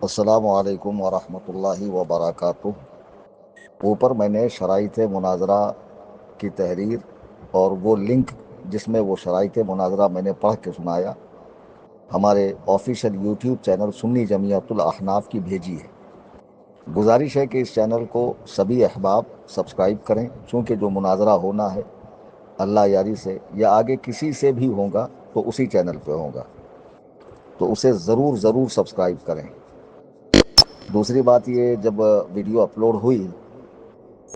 السلام علیکم ورحمۃ اللہ وبرکاتہ۔ اوپر میں نے شرائط مناظرہ کی تحریر اور وہ لنک جس میں وہ شرائط مناظرہ میں نے پڑھ کے سنایا ہمارے آفیشیل یوٹیوب چینل سنی جمعیت الاحناف کی بھیجی ہے۔ گزارش ہے کہ اس چینل کو سبھی احباب سبسکرائب کریں، چونکہ جو مناظرہ ہونا ہے اللہ یاری سے یا آگے کسی سے بھی ہوگا تو اسی چینل پہ ہوگا، تو اسے ضرور ضرور سبسکرائب کریں۔ دوسری بات یہ، جب ویڈیو اپلوڈ ہوئی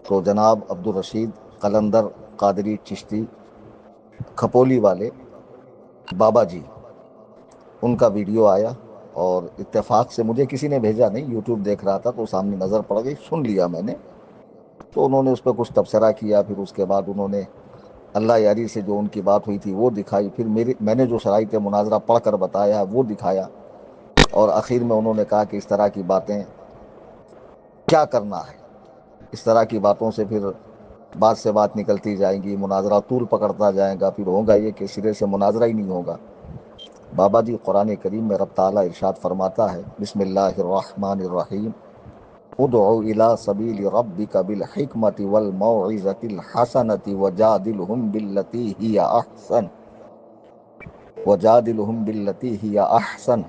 تو جناب عبدالرشید قلندر قادری چشتی کھپولی والے بابا جی، ان کا ویڈیو آیا اور اتفاق سے مجھے کسی نے بھیجا نہیں، یوٹیوب دیکھ رہا تھا تو سامنے نظر پڑ گئی، سن لیا میں نے۔ تو انہوں نے اس پہ کچھ تبصرہ کیا، پھر اس کے بعد انہوں نے اللہ یاری سے جو ان کی بات ہوئی تھی وہ دکھائی، پھر میں نے جو شرائط مناظرہ پڑھ کر بتایا ہے وہ دکھایا، اور آخر میں انہوں نے کہا کہ اس طرح کی باتیں کیا کرنا ہے، اس طرح کی باتوں سے پھر بات سے بات نکلتی جائیں گی، مناظرہ طول پکڑتا جائے گا، پھر ہوگا یہ کہ سرے سے مناظرہ ہی نہیں ہوگا۔ بابا جی قرآن کریم میں رب تعالیٰ ارشاد فرماتا ہے، بسم اللہ الرحمن الرحیم، ادعو الی سبیل ربک بالحکمت والموعظۃ الحسنۃ وجادلہم باللتی ہی احسن،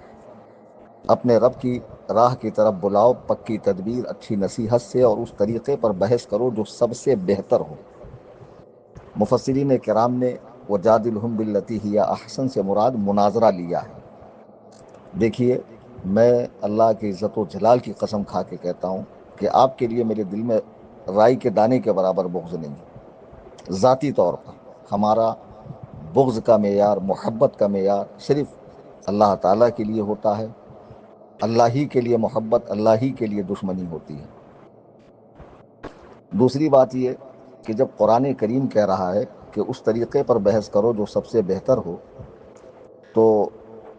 اپنے رب کی راہ کی طرف بلاؤ پکی تدبیر اچھی نصیحت سے، اور اس طریقے پر بحث کرو جو سب سے بہتر ہو۔ مفسرین کرام نے وجادلہم باللتی ہی احسن سے مراد مناظرہ لیا ہے۔ دیکھیے، میں اللہ کی عزت و جلال کی قسم کھا کے کہتا ہوں کہ آپ کے لیے میرے دل میں رائی کے دانے کے برابر بغض نہیں ہے۔ ذاتی طور پر ہمارا بغض کا معیار، محبت کا معیار صرف اللہ تعالیٰ کے لیے ہوتا ہے، اللہ ہی کے لیے محبت، اللہ ہی کے لیے دشمنی ہوتی ہے۔ دوسری بات یہ کہ جب قرآن کریم کہہ رہا ہے کہ اس طریقے پر بحث کرو جو سب سے بہتر ہو، تو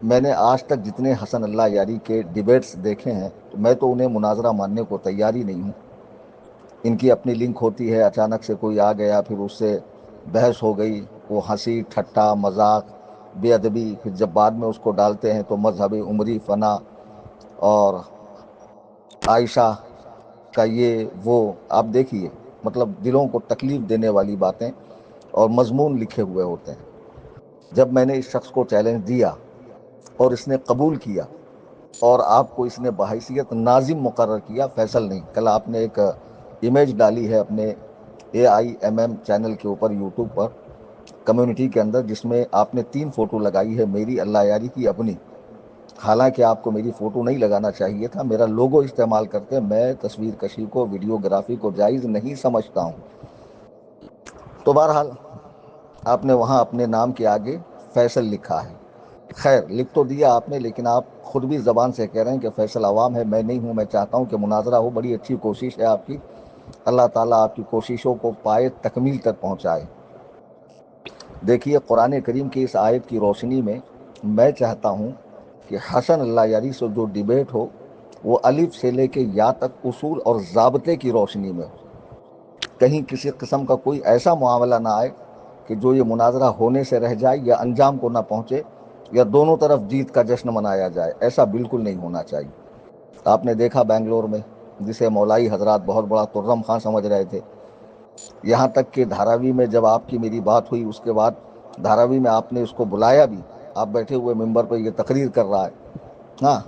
میں نے آج تک جتنے حسن اللہ یاری کے ڈیبیٹس دیکھے ہیں تو میں تو انہیں مناظرہ ماننے کو تیار ہی نہیں ہوں۔ ان کی اپنی لنک ہوتی ہے، اچانک سے کوئی آ گیا، پھر اس سے بحث ہو گئی، وہ ہنسی ٹھٹا مذاق بے ادبی، پھر جب بعد میں اس کو ڈالتے ہیں تو مذہب عمری فنا اور عائشہ کا یہ وہ، آپ دیکھیے، مطلب دلوں کو تکلیف دینے والی باتیں اور مضمون لکھے ہوئے ہوتے ہیں۔ جب میں نے اس شخص کو چیلنج دیا اور اس نے قبول کیا، اور آپ کو اس نے بحیثیت ناظم مقرر کیا، فیصل نہیں، کل آپ نے ایک امیج ڈالی ہے اپنے AIMM چینل کے اوپر یوٹیوب پر کمیونٹی کے اندر، جس میں آپ نے 3 فوٹو لگائی ہے، میری، اللہ یاری کی، اپنی۔ حالانکہ آپ کو میری فوٹو نہیں لگانا چاہیے تھا، میرا لوگو استعمال کرتے، میں تصویر کشی کو، ویڈیوگرافی کو جائز نہیں سمجھتا ہوں۔ تو بہرحال آپ نے وہاں اپنے نام کے آگے فیصل لکھا ہے۔ خیر، لکھ تو دیا آپ نے، لیکن آپ خود بھی زبان سے کہہ رہے ہیں کہ فیصل عوام ہے، میں نہیں ہوں۔ میں چاہتا ہوں کہ مناظرہ ہو، بڑی اچھی کوشش ہے آپ کی، اللہ تعالیٰ آپ کی کوششوں کو پائے تکمیل تک پہنچائے۔ دیکھیے، قرآن کریم کی اس آیت کی روشنی میں میں چاہتا ہوں کہ حسن اللہ یاری سے جو ڈیبیٹ ہو وہ الف سے لے کے یا تک اصول اور ضابطے کی روشنی میں ہو، کہیں کسی قسم کا کوئی ایسا معاملہ نہ آئے کہ جو یہ مناظرہ ہونے سے رہ جائے یا انجام کو نہ پہنچے یا دونوں طرف جیت کا جشن منایا جائے، ایسا بالکل نہیں ہونا چاہیے۔ آپ نے دیکھا بنگلور میں، جسے مولائی حضرات بہت بڑا ترم خان سمجھ رہے تھے، یہاں تک کہ دھاراوی میں جب آپ کی میری بات ہوئی، اس کے بعد دھاراوی میں آپ نے اس کو بلایا بھی، آپ بیٹھے ہوئے ممبر پہ یہ تقریر کر رہا ہے، ہاں،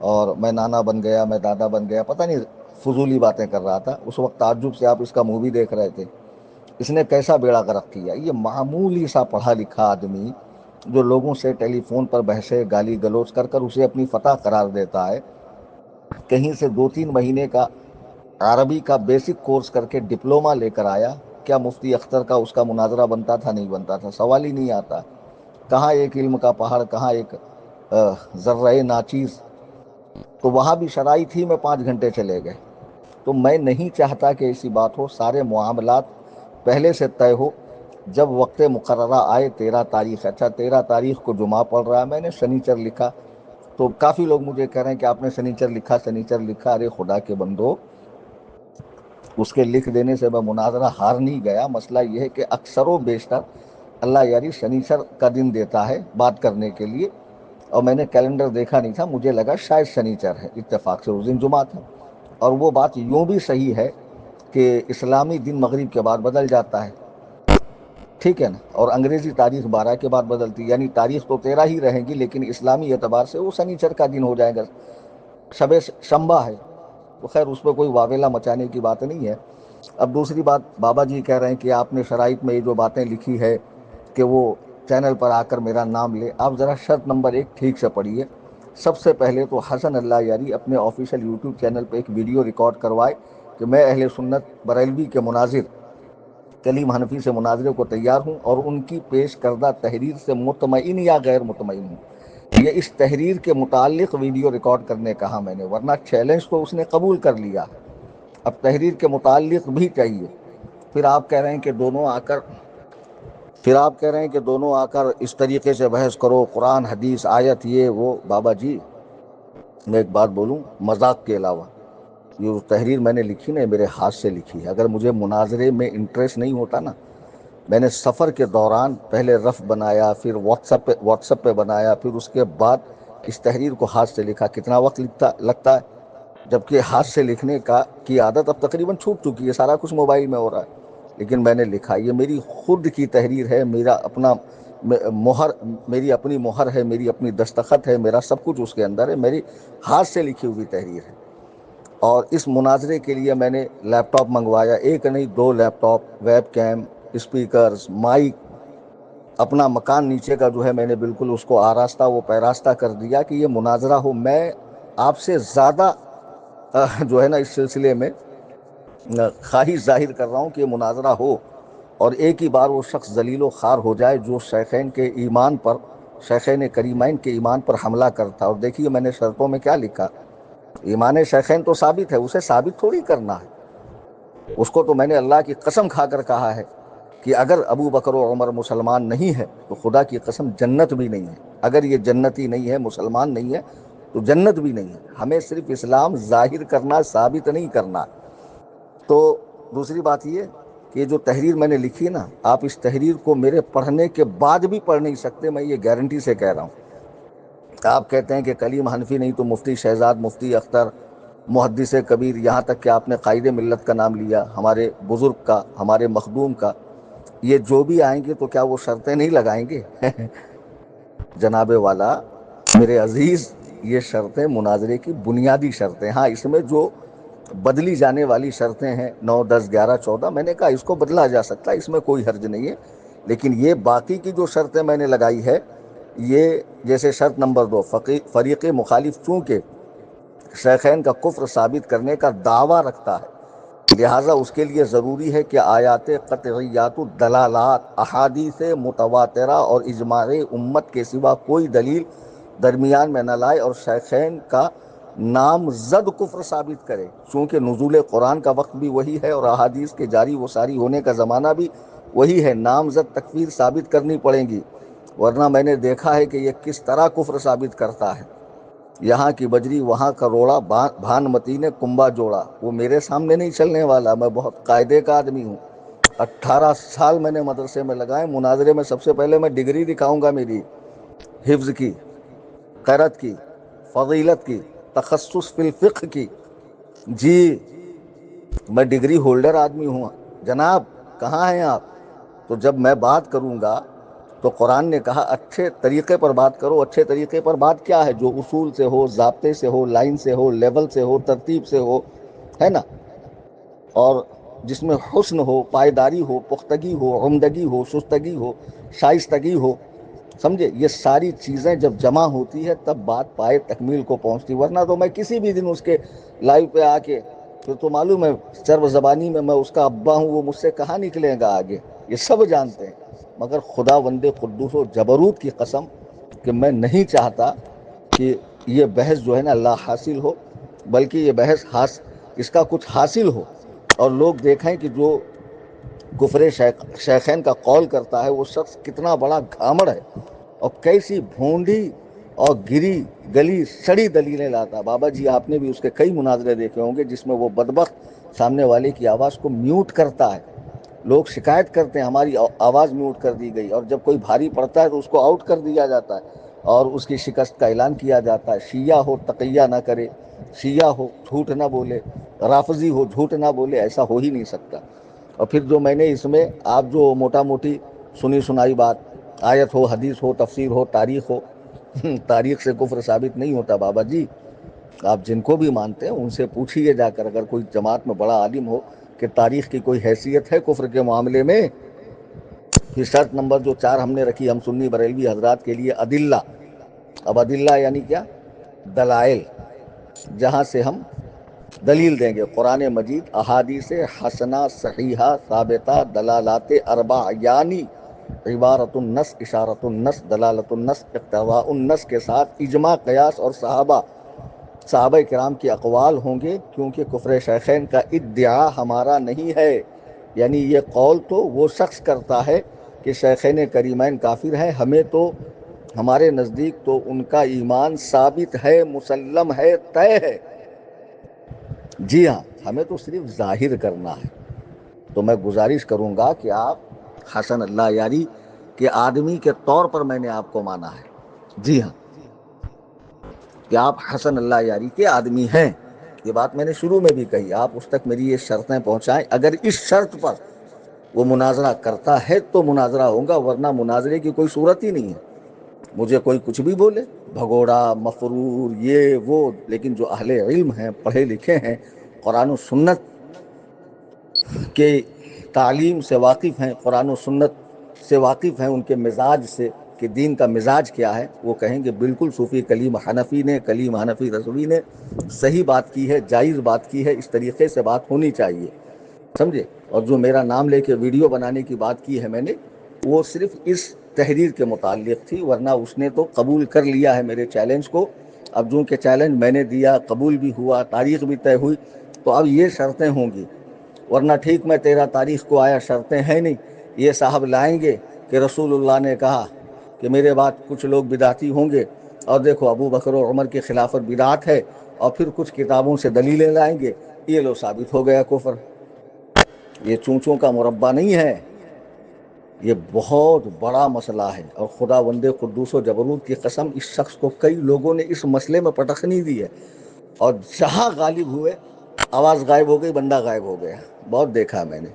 اور میں نانا بن گیا، میں دادا بن گیا، پتہ نہیں فضولی باتیں کر رہا تھا۔ اس وقت تعجب سے آپ اس کا مووی دیکھ رہے تھے۔ اس نے کیسا بیڑا غرق کیا، یہ معمولی سا پڑھا لکھا آدمی جو لوگوں سے ٹیلی فون پر بحثیں گالی گلوچ کر کر اسے اپنی فتح قرار دیتا ہے، کہیں سے 2-3 مہینے کا عربی کا بیسک کورس کر کے ڈپلومہ لے کر آیا، کیا مفتی اختر کا اس کا مناظرہ بنتا تھا؟ نہیں بنتا تھا، سوال ہی نہیں آتا۔ کہاں ایک علم کا پہاڑ، کہاں ایک ذرہ ناچیز۔ تو وہاں بھی شرائط تھی، میں 5 گھنٹے چلے گئے۔ تو میں نہیں چاہتا کہ ایسی بات ہو، سارے معاملات پہلے سے طے ہو، جب وقت مقررہ آئے 13 تاریخ، اچھا 13 تاریخ کو جمعہ پڑ رہا ہے، میں نے شنیچر لکھا، تو کافی لوگ مجھے کہہ رہے ہیں کہ آپ نے شنیچر لکھا، شنیچر لکھا۔ ارے خدا کے بندو، اس کے لکھ دینے سے میں مناظرہ ہار نہیں گیا۔ مسئلہ یہ ہے کہ اکثر و بیشتر اللہ یاری شنیچر کا دن دیتا ہے بات کرنے کے لیے، اور میں نے کیلنڈر دیکھا نہیں تھا، مجھے لگا شاید شنیچر ہے، اتفاق سے اس دن جمعہ تھا۔ اور وہ بات یوں بھی صحیح ہے کہ اسلامی دن مغرب کے بعد بدل جاتا ہے، ٹھیک ہے نا، اور انگریزی تاریخ 12 کے بعد بدلتی، یعنی تاریخ تو 13 ہی رہیں گی لیکن اسلامی اعتبار سے وہ شنیچر کا دن ہو جائے گا، شب شنبہ ہے۔ تو خیر اس پہ کوئی واویلا مچانے کی بات نہیں ہے۔ اب دوسری بات، بابا جی کہہ رہے ہیں کہ آپ نے شرائط میں یہ جو باتیں لکھی ہے کہ وہ چینل پر آ کر میرا نام لے، آپ ذرا شرط نمبر 1 ٹھیک سے پڑھیے۔ سب سے پہلے تو حسن اللہ یاری اپنے آفیشیل یوٹیوب چینل پہ ایک ویڈیو ریکارڈ کروائے کہ میں اہل سنت بریلوی کے مناظر کلیم حنفی سے مناظرے کو تیار ہوں، اور ان کی پیش کردہ تحریر سے مطمئن یا غیر مطمئن ہوں۔ یہ اس تحریر کے متعلق ویڈیو ریکارڈ کرنے کہا میں نے، ورنہ چیلنج تو اس نے قبول کر لیا، اب تحریر کے متعلق بھی چاہیے۔ پھر آپ کہہ رہے ہیں کہ دونوں آ کر اس طریقے سے بحث کرو، قرآن حدیث آیت یہ وہ۔ بابا جی میں ایک بات بولوں مذاق کے علاوہ، یہ تحریر میں نے لکھی نا میرے ہاتھ سے لکھی ہے، اگر مجھے مناظرے میں انٹریسٹ نہیں ہوتا نا، میں نے سفر کے دوران پہلے رف بنایا، پھر واٹس ایپ پہ بنایا، پھر اس کے بعد اس تحریر کو ہاتھ سے لکھا، کتنا وقت لگتا ہے، جبکہ ہاتھ سے لکھنے کی عادت اب تقریباً چھوٹ چکی ہے، سارا کچھ موبائل میں ہو رہا ہے، لیکن میں نے لکھا، یہ میری خود کی تحریر ہے، میرا اپنا مہر، میری اپنی مہر ہے، میری اپنی دستخط ہے، میرا سب کچھ اس کے اندر ہے، میری ہاتھ سے لکھی ہوئی تحریر ہے۔ اور اس مناظرے کے لیے میں نے لیپ ٹاپ منگوایا، ایک نہیں 2 laptop, webcam, speakers, mic, اپنا مکان نیچے کا جو ہے میں نے بالکل اس کو آراستہ وہ پیراستہ کر دیا کہ یہ مناظرہ ہو۔ میں آپ سے زیادہ جو ہے نا اس سلسلے میں خواہش ظاہر کر رہا ہوں کہ یہ مناظرہ ہو، اور ایک ہی بار وہ شخص ذلیل و خوار ہو جائے جو شیخین کے ایمان پر، شیخین کریمین کے ایمان پر حملہ کرتا۔ اور دیکھیے میں نے شرطوں میں کیا لکھا، ایمان شیخین تو ثابت ہے، اسے ثابت تھوڑی کرنا ہے، اس کو تو میں نے اللہ کی قسم کھا کر کہا ہے کہ اگر ابو بکر و عمر مسلمان نہیں ہے تو خدا کی قسم جنت بھی نہیں ہے، اگر یہ جنتی نہیں ہے، مسلمان نہیں ہے، تو جنت بھی نہیں ہے۔ ہمیں صرف اسلام ظاہر کرنا، ثابت نہیں کرنا۔ تو دوسری بات یہ کہ جو تحریر میں نے لکھی نا، آپ اس تحریر کو میرے پڑھنے کے بعد بھی پڑھ نہیں سکتے، میں یہ گارنٹی سے کہہ رہا ہوں۔ آپ کہتے ہیں کہ کلیم حنفی نہیں تو مفتی شہزاد، مفتی اختر، محدث کبیر، یہاں تک کہ آپ نے قائد ملت کا نام لیا، ہمارے بزرگ کا، ہمارے مخدوم کا، یہ جو بھی آئیں گے تو کیا وہ شرطیں نہیں لگائیں گے؟ جناب والا میرے عزیز، یہ شرطیں مناظرے کی بنیادی شرطیں، ہاں اس میں جو بدلی جانے والی شرطیں ہیں 9، 10، 11، 14، میں نے کہا اس کو بدلا جا سکتا ہے، اس میں کوئی حرج نہیں ہے، لیکن یہ باقی کی جو شرطیں میں نے لگائی ہے، یہ جیسے شرط نمبر 2، فریق مخالف چونکہ شیخین کا کفر ثابت کرنے کا دعویٰ رکھتا ہے، لہٰذا اس کے لیے ضروری ہے کہ آیات قطعیات الدلالات، احادیث متواترہ اور اجماع امت کے سوا کوئی دلیل درمیان میں نہ لائے، اور شیخین کا نامزد کفر ثابت کرے، چونکہ نزول قرآن کا وقت بھی وہی ہے اور احادیث کے جاری و ساری ہونے کا زمانہ بھی وہی ہے، نامزد تکفیر ثابت کرنی پڑیں گی، ورنہ میں نے دیکھا ہے کہ یہ کس طرح کفر ثابت کرتا ہے۔ یہاں کی بجری وہاں کا روڑا، بھانمتی نے کنبا جوڑا، وہ میرے سامنے نہیں چلنے والا، میں بہت قاعدے کا آدمی ہوں، 18 سال میں نے مدرسے میں لگائے، مناظرے میں سب سے پہلے میں ڈگری دکھاؤں گا میری، حفظ کی، قرأت کی، فضیلت کی، تخصص فی الفقہ کی، جی میں ڈگری ہولڈر آدمی ہوں جناب، کہاں ہیں آپ؟ تو جب میں بات کروں گا تو قرآن نے کہا اچھے طریقے پر بات کرو، اچھے طریقے پر بات کیا ہے؟ جو اصول سے ہو، ضابطے سے ہو، لائن سے ہو، لیول سے ہو، ترتیب سے ہو، ہے نا، اور جس میں حسن ہو، پائیداری ہو، پختگی ہو، عمدگی ہو، شستگی ہو، شائستگی ہو، سمجھے؟ یہ ساری چیزیں جب جمع ہوتی ہے تب بات پائے تکمیل کو پہنچتی، ورنہ تو میں کسی بھی دن اس کے لائیو پہ آ کے، تو معلوم ہے سرو زبانی میں اس کا ابا ہوں، وہ مجھ سے کہاں نکلے گا آگے، یہ سب جانتے ہیں، مگر خدا وند قدوس و جبروت کی قسم کہ میں نہیں چاہتا کہ یہ بحث جو ہے نا لا حاصل ہو، بلکہ یہ بحث اس کا کچھ حاصل ہو، اور لوگ دیکھیں کہ جو کفر شیخین کا قول کرتا ہے وہ شخص کتنا بڑا گھامڑ ہے، اور کیسی بھونڈی اور گری گلی سڑی دلیلیں لاتا۔ بابا جی آپ نے بھی اس کے کئی مناظرے دیکھے ہوں گے جس میں وہ بدبخت سامنے والے کی آواز کو میوٹ کرتا ہے، لوگ شکایت کرتے ہیں ہماری آواز میوٹ کر دی گئی، اور جب کوئی بھاری پڑتا ہے تو اس کو آؤٹ کر دیا جاتا ہے، اور اس کی شکست کا اعلان کیا جاتا ہے. شیعہ ہو تقیہ نہ کرے، شیعہ ہو جھوٹ نہ بولے، رافضی ہو جھوٹ نہ بولے، ایسا ہو ہی نہیں سکتا. اور پھر جو میں نے اس میں آپ جو موٹا موٹی سنی سنائی بات، آیت ہو، حدیث ہو، تفسیر ہو، تاریخ ہو، تاریخ سے کفر ثابت نہیں ہوتا بابا جی. آپ جن کو بھی مانتے ہیں ان سے پوچھیے جا کر، اگر کوئی جماعت میں بڑا عالم ہو کہ تاریخ کی کوئی حیثیت ہے کفر کے معاملے میں. پھر شرط نمبر جو 4 ہم نے رکھی ہم سنی بریلوی حضرات کے لیے، ادلہ. اب ادلہ یعنی کیا؟ دلائل، جہاں سے ہم دلیل دیں گے. قرآن مجید، احادیث حسنہ صحیحہ ثابتہ، دلالات اربع یعنی عبارت النص، اشارت النص، دلالت النص، اقتضاء النص کے ساتھ اجماع، قیاس اور صحابہ کرام کے اقوال ہوں گے. کیونکہ کفر شیخین کا ادعا ہمارا نہیں ہے. یعنی یہ قول تو وہ شخص کرتا ہے کہ شیخین کریمین کافر ہیں، ہمیں تو ہمارے نزدیک تو ان کا ایمان ثابت ہے، مسلم ہے، طے ہے. جی ہاں، ہمیں تو صرف ظاہر کرنا ہے. تو میں گزارش کروں گا کہ آپ حسن اللہ یاری کے آدمی کے طور پر میں نے آپ کو مانا ہے. جی ہاں، کہ آپ حسن اللہ یاری کے آدمی ہیں. یہ بات میں نے شروع میں بھی کہی. آپ اس تک میری یہ شرطیں پہنچائیں. اگر اس شرط پر وہ مناظرہ کرتا ہے تو مناظرہ ہوگا، ورنہ مناظرے کی کوئی صورت ہی نہیں ہے. مجھے کوئی کچھ بھی بولے، بھگوڑا، مفرور، یہ وہ، لیکن جو اہل علم ہیں، پڑھے لکھے ہیں، قرآن و سنت کے تعلیم سے واقف ہیں، قرآن و سنت سے واقف ہیں، ان کے مزاج سے کہ دین کا مزاج کیا ہے، وہ کہیں گے بالکل صوفی کلیم حنفی رضوی نے صحیح بات کی ہے، جائز بات کی ہے، اس طریقے سے بات ہونی چاہیے. سمجھے؟ اور جو میرا نام لے کے ویڈیو بنانے کی بات کی ہے میں نے، وہ صرف اس تحریر کے متعلق تھی، ورنہ اس نے تو قبول کر لیا ہے میرے چیلنج کو. اب جو کہ چیلنج میں نے دیا، قبول بھی ہوا، تاریخ بھی طے ہوئی، تو اب یہ شرطیں ہوں گی. ورنہ ٹھیک میں 13 تاریخ کو آیا، شرطیں ہیں نہیں. یہ صاحب لائیں گے کہ رسول اللہ نے کہا کہ میرے بعد کچھ لوگ بدعتی ہوں گے، اور دیکھو ابو بکر و عمر کی خلافت بدعت ہے، اور پھر کچھ کتابوں سے دلیلیں لائیں گے. یہ لو ثابت ہو گیا کفر. یہ چونچوں کا مربع نہیں ہے، یہ بہت بڑا مسئلہ ہے. اور خدا بند قدوس و جبروت کی قسم، اس شخص کو کئی لوگوں نے اس مسئلے میں پٹخنی دی ہے، اور جہاں غالب ہوئے آواز غائب ہو گئی، بندہ غائب ہو گیا. بہت دیکھا میں نے.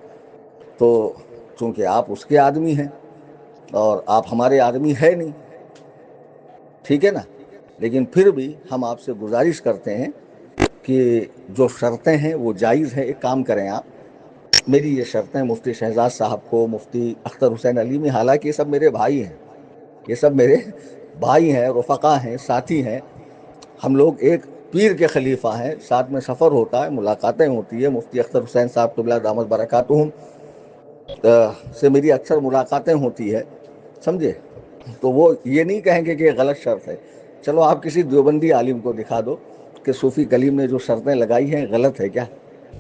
تو چونکہ آپ اس کے آدمی ہیں اور آپ ہمارے آدمی ہے نہیں، ٹھیک ہے نا. لیکن پھر بھی ہم آپ سے گزارش کرتے ہیں کہ جو شرطیں ہیں وہ جائز ہیں. ایک کام کریں آپ، میری یہ شرطیں مفتی شہزاد صاحب کو، مفتی اختر حسین علیمی، حالانکہ یہ سب میرے بھائی ہیں، یہ سب میرے بھائی ہیں، رفقا ہیں، ساتھی ہیں. ہم لوگ ایک پیر کے خلیفہ ہیں، ساتھ میں سفر ہوتا ہے، ملاقاتیں ہوتی ہے. مفتی اختر حسین صاحب قبلہ دامت برکاتہم سے میری اکثر ملاقاتیں ہوتی ہے، سمجھے. تو وہ یہ نہیں کہیں گے کہ یہ غلط شرط ہے. چلو آپ کسی دیوبندی عالم کو دکھا دو کہ صوفی کلیم نے جو شرطیں لگائی ہیں غلط ہے کیا.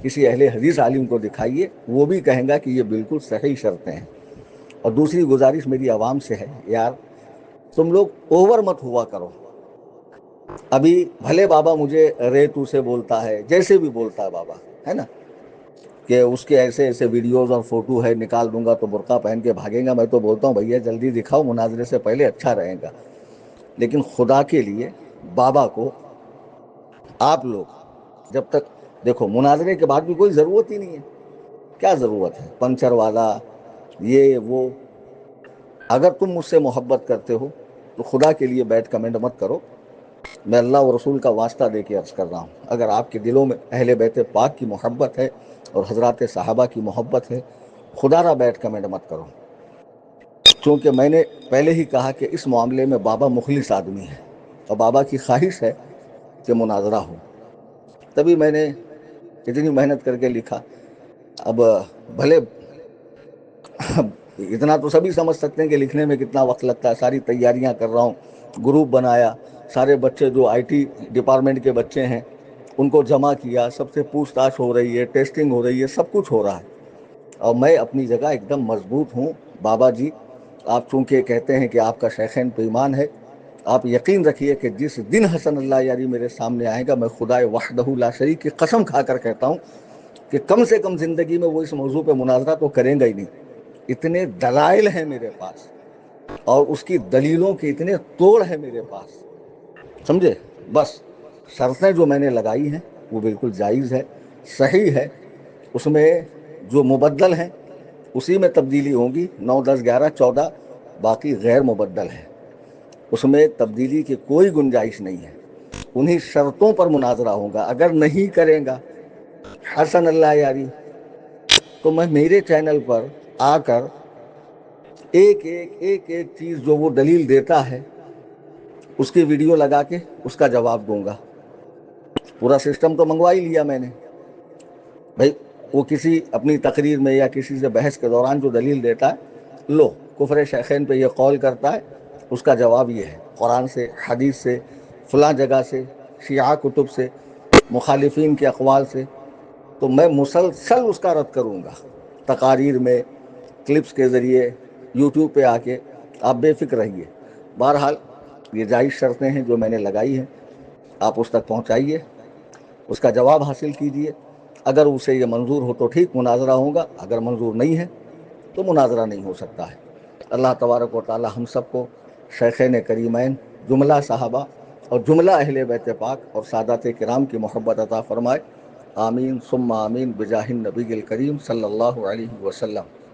کسی اہل حدیث عالم کو دکھائیے، وہ بھی کہیں گا کہ یہ بالکل صحیح شرطیں ہیں. اور دوسری گزارش میری عوام سے ہے، یار تم لوگ اوور مت ہوا کرو. ابھی بھلے بابا مجھے ریتو سے بولتا ہے، جیسے بھی بولتا ہے بابا، ہے نا، کہ اس کے ایسے ایسے ویڈیوز اور فوٹو ہے، نکال دوں گا تو برقع پہن کے بھاگیں گا. میں تو بولتا ہوں بھیا جلدی دکھاؤ، مناظرے سے پہلے اچھا رہے گا. لیکن خدا کے لیے بابا کو آپ لوگ جب تک دیکھو، مناظرے کے بعد بھی کوئی ضرورت ہی نہیں ہے. کیا ضرورت ہے پنچر والا، یہ وہ. اگر تم مجھ سے محبت کرتے ہو تو خدا کے لیے بیڈ کمنٹ مت کرو. میں اللہ و رسول کا واسطہ دے کے عرض کر رہا ہوں، اگر آپ کے دلوں میں اہل بیت پاک کی محبت ہے اور حضرات صحابہ کی محبت ہے، خدا را بیٹھ کمنٹ مت کرو. چونکہ میں نے پہلے ہی کہا کہ اس معاملے میں بابا مخلص آدمی ہے، اور بابا کی خواہش ہے کہ مناظرہ ہو. تبھی میں نے اتنی محنت کر کے لکھا. اب بھلے اتنا تو سبھی سمجھ سکتے ہیں کہ لکھنے میں کتنا وقت لگتا ہے. ساری تیاریاں کر رہا ہوں، گروپ بنایا، سارے بچے جو آئی ٹی ڈپارٹمنٹ کے بچے ہیں ان کو جمع کیا، سب سے پوچھ تاچھ ہو رہی ہے، ٹیسٹنگ ہو رہی ہے، سب کچھ ہو رہا ہے. اور میں اپنی جگہ ایک دم مضبوط ہوں. بابا جی آپ چونکہ کہتے ہیں کہ آپ کا شیخین پہ ایمان ہے، آپ یقین رکھیے کہ جس دن حسن اللہ یاری میرے سامنے آئے گا، میں خدائے وحدہ لا شریک کی قسم کھا کر کہتا ہوں کہ کم سے کم زندگی میں وہ اس موضوع پہ مناظرہ تو کریں گا ہی نہیں. اتنے دلائل ہیں میرے پاس، اور اس کی دلیلوں کے اتنے توڑ ہے میرے پاس، سمجھے؟ بس شرطیں جو میں نے لگائی ہیں وہ بالکل جائز ہے، صحیح ہے، اس میں جو مبدل ہیں اسی میں تبدیلی ہوگی، 9 10 11 14، باقی غیر مبدل ہے، اس میں تبدیلی کی کوئی گنجائش نہیں ہے، انہی شرطوں پر مناظرہ ہوگا۔ اگر نہیں کریں گا حسن اللہ یاری تو میں میرے چینل پر آ کر ایک ایک چیز جو وہ دلیل دیتا ہے اس کی ویڈیو لگا کے اس کا جواب دوں گا۔ پورا سسٹم تو منگوا ہی لیا میں نے بھائی، وہ کسی اپنی تقریر میں یا کسی سے بحث کے دوران جو دلیل دیتا ہے، لو کفر شیخین پہ یہ قول کرتا ہے، اس کا جواب یہ ہے قرآن سے، حدیث سے، فلاں جگہ سے، شیعہ کتب سے، مخالفین کے اقوال سے، تو میں مسلسل اس کا رد کروں گا، تقاریر میں، کلپس کے ذریعے، یوٹیوب پہ آ کے۔ آپ بے فکر رہیے۔ بہرحال یہ جائز شرطیں ہیں جو میں نے لگائی ہیں، آپ اس تک پہنچائیے، اس کا جواب حاصل کیجیے، اگر اسے یہ منظور ہو تو ٹھیک، مناظرہ ہوگا، اگر منظور نہیں ہے تو مناظرہ نہیں ہو سکتا ہے۔ اللہ تبارک و تعالی ہم سب کو شیخین کریمین، جملہ صحابہ اور جملہ اہل بیت پاک اور سادات کرام کی محبت عطا فرمائے، آمین ثم آمین بجاہ النبی الکریم صلی اللہ علیہ وسلم۔